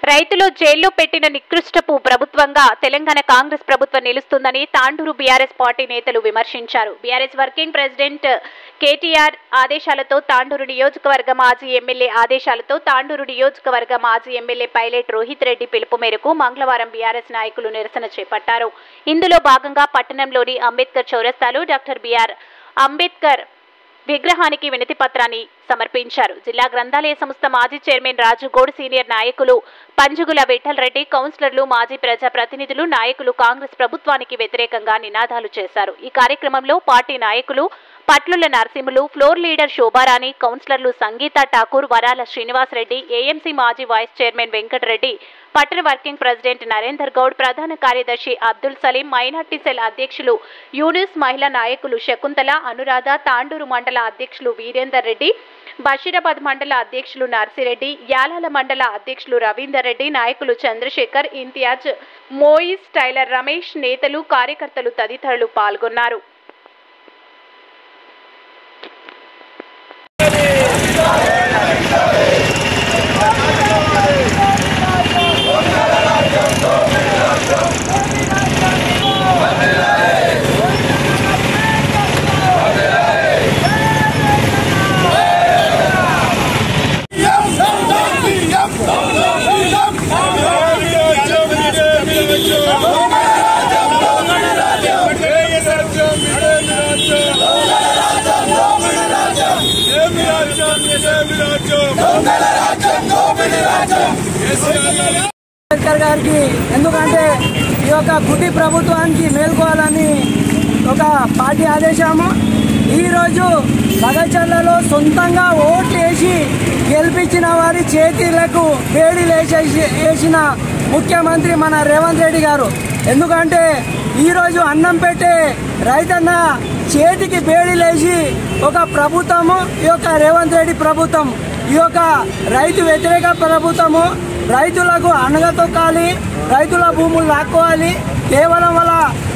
రైతులు జైల్లో పెట్టిన నికృష్టపు ప్రభుత్వంగా తెలంగాణ కాంగ్రెస్ ప్రభుత్వం నిలుస్తుందని తాండూరు బీఆర్ఎస్ పార్టీ నేతలు విమర్శించారు. బీఆర్ఎస్ వర్కింగ్ ప్రెసిడెంట్ కేటీఆర్ ఆదేశాలతో తాండూరు నియోజకవర్గ మాజీ ఎమ్మెల్యే ఆదేశాలతో తాండూరు నియోజకవర్గ మాజీ ఎమ్మెల్యే పైలట్ రోహిత్ రెడ్డి పిలుపు మేరకు మంగళవారం బీఆర్ఎస్ నాయకులు నిరసన చేపట్టారు. ఇందులో భాగంగా పట్టణంలోని అంబేద్కర్ చౌరస్తాలో డాక్టర్ బిఆర్ అంబేద్కర్ విగ్రహానికి వినతి పత్రాన్ని సమర్పించారు. జిల్లా గ్రంథాలయ సంస్థ మాజీ చైర్మన్ రాజుగౌడ్, సీనియర్ నాయకులు పంజుగుల విఠల్ రెడ్డి, కౌన్సిలర్లు, మాజీ ప్రజా ప్రతినిధులు, నాయకులు కాంగ్రెస్ ప్రభుత్వానికి వ్యతిరేకంగా నినాదాలు చేశారు. ఈ కార్యక్రమంలో పార్టీ నాయకులు పట్లుల నరసింహులు, ఫ్లోర్ లీడర్ శోభారాణి, కౌన్సిలర్లు సంగీత ఠాకూర్, వరాల శ్రీనివాస్ రెడ్డి, ఏఎంసీ మాజీ వైస్ చైర్మన్ వెంకటరెడ్డి, పట్టణ వర్కింగ్ ప్రెసిడెంట్ నరేందర్ గౌడ్, ప్రధాన కార్యదర్శి అబ్దుల్ సలీం, మైనార్టీ సెల్ అధ్యక్షులు యూనిస్, మహిళా నాయకులు శకుంతల, అనురాధ, తాండూరు మండల అధ్యక్షులు వీరేందర్ రెడ్డి, బషీరాబాద్ మండల అధ్యక్షులు నర్సిరెడ్డి, యాలాల మండల అధ్యక్షులు రవీందర్ రెడ్డి, నాయకులు చంద్రశేఖర్, ఇంతియాజ్, మోయిస్, టైలర్ రమేష్, నేతలు, కార్యకర్తలు తదితరులు పాల్గొన్నారు. అంబేద్కర్ గారికి ఎందుకంటే ఈ యొక్క గుడ్డి ప్రభుత్వానికి మేల్కోవాలని ఒక పార్టీ ఆదేశము. ఈరోజు లగచర్లలో సొంతంగా ఓట్లు వేసి గెలిపించిన వారి చేతిలకు వేడిలు వేసిన ముఖ్యమంత్రి మన రేవంత్ రెడ్డి గారు. ఎందుకంటే ఈరోజు అన్నం పెట్టే రైతన్న చేతికి బేడీలేసి ఒక ప్రభుత్వము, ఈ యొక్క రేవంత్ రెడ్డి ప్రభుత్వం, ఈ యొక్క రైతు వ్యతిరేక ప్రభుత్వము. రైతులకు అనగతొక్కాలి, రైతుల భూములు లాక్కోవాలి, కేవలం వాళ్ళ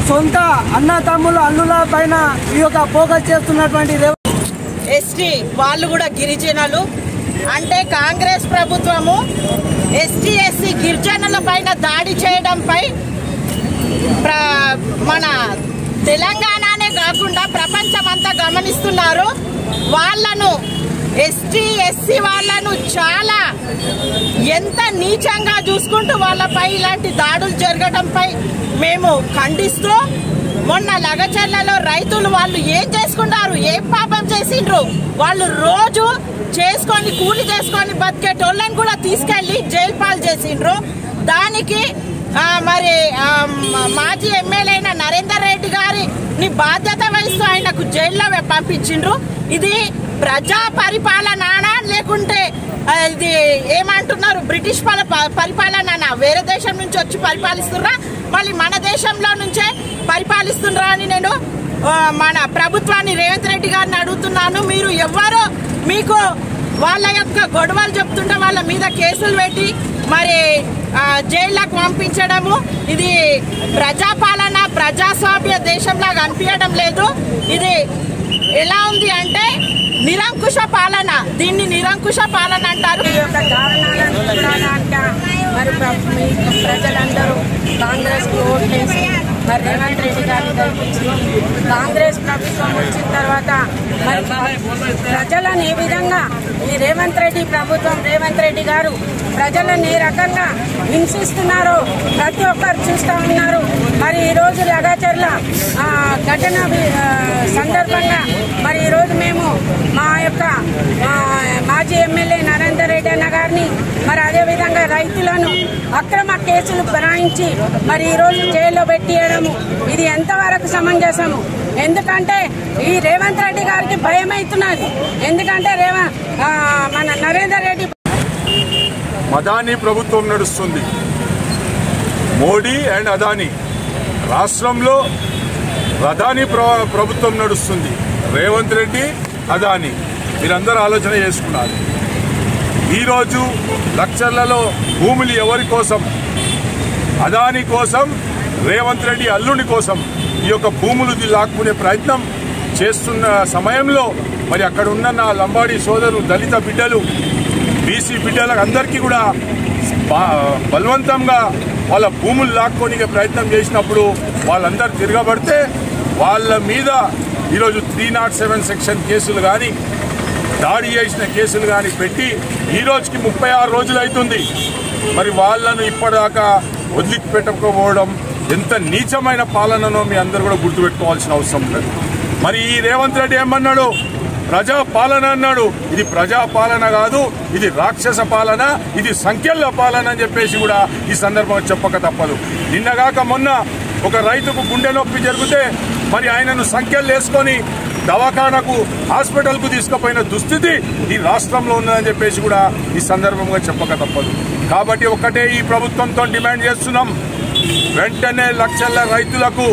సొంత అన్న తమ్ముల అల్లుల పైన ఈ యొక్క ఫోకస్ చేస్తున్నటువంటి ఎస్టీ వాళ్ళు కూడా గిరిజనులు అంటే కాంగ్రెస్ ప్రభుత్వము ఎస్టీ ఎస్సీ గిరిజనుల పైన దాడి చేయడంపై మన తెలంగాణనే కాకుండా ప్రపంచమంతా గమనిస్తున్నారు. వాళ్ళను ఎస్టీ ఎస్సీ వాళ్ళను చాలా ఎంత నీచంగా చూసుకుంటూ వాళ్ళపై ఇలాంటి దాడులు జరగడంపై మేము ఖండిస్తూ, మొన్న లగచర్లలో రైతులు వాళ్ళు ఏం చేసుకున్నారు, ఏం పాపం చేసిండ్రు, వాళ్ళు రోజు చేసుకొని కూలి చేసుకొని బతికేటోళ్ళని కూడా తీసుకెళ్లి జైలు పాలు చేసిండ్రు. దానికి మరి మాజీ ఎమ్మెల్యే అయిన నరేందర్ రెడ్డి గారిని బాధ్యత వహిస్తూ ఆయనకు జైల్లో పంపించిండ్రు. ఇది ప్రజా పరిపాలన లేకుంటే ఇది ఏమంటున్నారు బ్రిటిష్ పరిపాలన, వేరే దేశం నుంచి వచ్చి పరిపాలిస్తున్నా మళ్ళీ మన దేశంలో నుంచే పరిపాలిస్తున్నా అని నేను మన ప్రభుత్వాన్ని రేవంత్ రెడ్డి గారిని అడుగుతున్నాను. మీరు ఎవ్వరో మీకు వాళ్ళ యొక్క గొడవలు చెప్తుంటే వాళ్ళ మీద కేసులు పెట్టి మరి జైళ్ళకు పంపించడము, ఇది ప్రజాపాలన ప్రజాస్వామ్య దేశంలాగా అనిపించడం లేదు. ఇది ఎలా ఉంది అంటే నిరంకుశ పాలన, దీన్ని నిరంకుశ పాలన అంటారు. ఈ యొక్క కారణాలను మరి ప్రజలందరూ కాంగ్రెస్ కు ఓట్లేసి మరి రేవంత్ రెడ్డి గారిని గెలిపించి కాంగ్రెస్ ప్రభుత్వం వచ్చిన తర్వాత మరి ప్రజలను ఏ విధంగా ఈ రేవంత్ రెడ్డి ప్రభుత్వం, రేవంత్ రెడ్డి గారు ప్రజలను ఏ రకంగా హింసిస్తున్నారో ప్రతి ఒక్కరు చూస్తూ ఉన్నారు. మరి ఈరోజు లగాచర్ల ఘటన సందర్భంగా మరి ఈరోజు మేము మా యొక్క మాజీ ఎమ్మెల్యే నరేందర్ రెడ్డి అన్న గారిని మరి అదేవిధంగా రైతులను అక్రమ కేసులు బనాయించి మరి ఈరోజు జైల్లో పెట్టియడము ఇది ఎంతవరకు సమంజసము? ఎందుకంటే ఈ రేవంత్ రెడ్డి గారికి భయం అవుతున్నది. ఎందుకంటే మన నరేందర్ రెడ్డి అదానీ ప్రభుత్వం నడుస్తుంది. మోడీ అండ్ అదానీ రాష్ట్రంలో అదానీ ప్రభుత్వం నడుస్తుంది. రేవంత్ రెడ్డి అదానీ మీరందరూ ఆలోచన చేసుకున్నారు. ఈరోజు లక్షలలో భూములు ఎవరి కోసం? అదాని కోసం, రేవంత్ రెడ్డి అల్లుని కోసం ఈ యొక్క భూములు లాక్కునే ప్రయత్నం చేస్తున్న సమయంలో మరి అక్కడ ఉన్న నా లంబాడి సోదరులు, దళిత బిడ్డలు, బీసీ బిడ్డలకు అందరికీ కూడా బలవంతంగా వాళ్ళ భూములు లాక్కోనికే ప్రయత్నం చేసినప్పుడు వాళ్ళందరూ తిరగబడితే వాళ్ళ మీద ఈరోజు 307 సెక్షన్ కేసులు కానీ, దాడి చేసిన కేసులు కానీ పెట్టి ఈరోజుకి 36 రోజులు అవుతుంది. మరి వాళ్ళను ఇప్పటిదాకా వదిలిపెట్టకపోవడం ఎంత నీచమైన పాలననో మీ అందరూ కూడా గుర్తుపెట్టుకోవాల్సిన అవసరం లేదు. మరి ఈ రేవంత్ రెడ్డి ఏమన్నాడు? ప్రజా పాలన అన్నాడు. ఇది ప్రజా పాలన కాదు, ఇది రాక్షస పాలన, ఇది సంఖ్యల పాలన అని చెప్పేసి కూడా ఈ సందర్భంగా చెప్పక తప్పదు. నిన్నగాక మొన్న ఒక రైతుకు గుండె నొప్పి జరిగితే మరి ఆయనను సంఖ్యలు వేసుకొని దవాఖానకు, హాస్పిటల్కు తీసుకుపోయిన దుస్థితి ఈ రాష్ట్రంలో ఉన్నదని చెప్పేసి కూడా ఈ సందర్భంగా చెప్పక తప్పదు. కాబట్టి ఒక్కటే ఈ ప్రభుత్వంతో డిమాండ్ చేస్తున్నాం, వెంటనే లక్షల రైతులకు,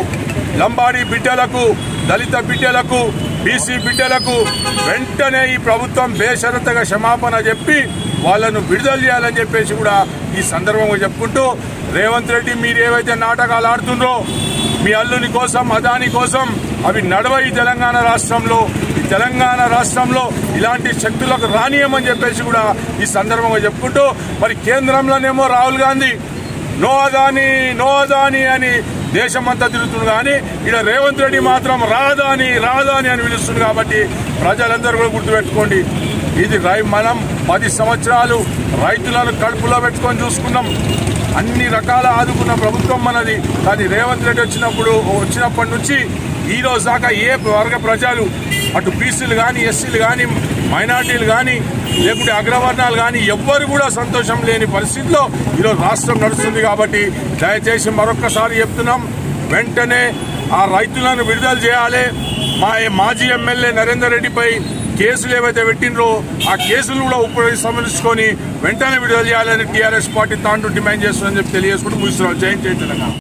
లంబాడి బిడ్డలకు, దళిత బిడ్డలకు, బీసీ బిడ్డలకు వెంటనే ఈ ప్రభుత్వం బేషరతుగా క్షమాపణ చెప్పి వాళ్ళను విడుదల చేయాలని చెప్పేసి కూడా ఈ సందర్భంగా చెప్పుకుంటూ, రేవంత్ రెడ్డి మీరు ఏవైతే నాటకాలు ఆడుతుండ్రో మీ అల్లుని కోసం, అదాని కోసం, అవి నడవయి తెలంగాణ రాష్ట్రంలో. ఈ తెలంగాణ రాష్ట్రంలో ఇలాంటి శక్తులకు రానియమని చెప్పేసి కూడా ఈ సందర్భంగా చెప్పుకుంటూ, మరి కేంద్రంలోనేమో రాహుల్ గాంధీ నో అదాని, నో అదాని అని దేశమంతా తిరుగుతుంది, కానీ ఇక్కడ రేవంత్ రెడ్డి మాత్రం రాదాని, రాదాని అని పిలుస్తుంది. కాబట్టి ప్రజలందరూ కూడా గుర్తుపెట్టుకోండి, ఇది మనం 10 సంవత్సరాలు రైతులను కడుపులో పెట్టుకొని చూసుకున్నాం, అన్ని రకాల ఆదుకున్న ప్రభుత్వం మనది. కానీ రేవంత్ రెడ్డి వచ్చినప్పటి నుంచి ఈ రోజు దాకా ఏ వర్గ ప్రజలు, అటు బీసీలు కానీ, ఎస్సీలు కానీ, మైనార్టీలు కానీ, లేకుంటే అగ్రవర్ణాలు కానీ ఎవ్వరు కూడా సంతోషం లేని పరిస్థితిలో ఈరోజు రాష్ట్రం నడుస్తుంది. కాబట్టి దయచేసి మరొక్కసారి చెప్తున్నాం, వెంటనే ఆ రైతులను విడుదల చేయాలి. మాజీ ఎమ్మెల్యే నరేందర్ రెడ్డిపై కేసులు ఏవైతే పెట్టినరో ఆ కేసులు కూడా ఉపసంహరించుకొని వెంటనే విడుదల చేయాలని టీఆర్ఎస్ పార్టీ తాంటూ డిమాండ్ చేస్తుందని చెప్పి తెలియజేసుకుంటూ ముగిస్తున్నాం. జై తెలంగాణ.